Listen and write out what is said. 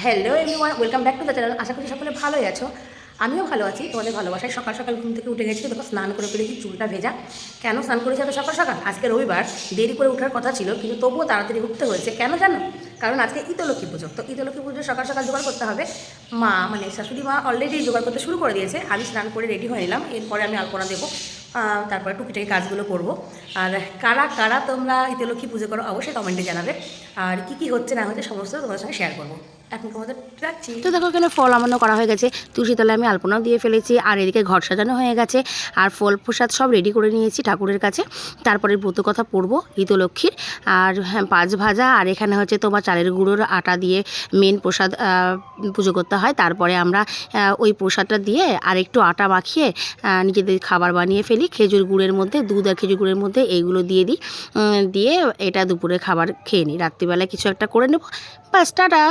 Hello everyone, welcome back to the channel. আশা করি সকলে ভালোই আছো। আমিও ভালো আছি, তোমাদের ভালোবাসায়। সকাল সকাল ঘুম থেকে উঠে গেছি, দেখো স্নান করে ফেলেছি, চুলটা ভেজা। কেন স্নান করেছি এত সকাল সকাল? আজকে রবিবার, দেরি করে ওঠার কথা ছিল, কিন্তু তবুও তাড়াতাড়ি উঠতে হয়েছে। কেন জানো? কারণ আজকে ইতলক্ষ্মী পুজো। তো ইতলক্ষ্মী পুজো সকাল সকাল জোগাড় করতে হবে। মা মানে শাশুড়ি মা অলরেডি জোগাড় করতে শুরু করে দিয়েছে। আমি স্নান করে রেডি হয়ে নিলাম, এরপরে আমি আলপনা দেবো, তারপরে টুকিটাকি কাজগুলো করবো। আর কারা কারা তোমরা ইতলক্ষ্মী পুজো করো অবশ্যই কমেন্টে জানাবে। আর কী কী হচ্ছে না হচ্ছে সমস্ত তোমাদের সঙ্গে শেয়ার করবো। এখন তোমাদের রাখছি। তো দেখো এখানে ফল আমান্য করা হয়ে গেছে, তুলসী তলায় আমি আলপনাও দিয়ে ফেলেছি, আর এদিকে ঘর সাজানো হয়ে গেছে, আর ফল প্রসাদ সব রেডি করে নিয়েছি ঠাকুরের কাছে। তারপরে ব্রত কথা পড়বো ইতলক্ষ্মীর। আর হ্যাঁ, পাঁচ ভাজা, আর এখানে হচ্ছে তোমার চালের গুঁড়োর আটা দিয়ে মেন প্রসাদ পুজো করতে হয়। তারপরে আমরা ওই প্রসাদটা দিয়ে আর একটু আটা মাখিয়ে নিজেদের খাবার বানিয়ে ফেলি। খেজুর গুড়ের মধ্যে, দুধ আর খেজুর গুড়ের মধ্যে এইগুলো দিয়ে দিই, দিয়ে এটা দুপুরে খাবার খেয়ে নিই। রাত্রিবেলায় কিছু একটা করে নেবো। বাস, টাটা।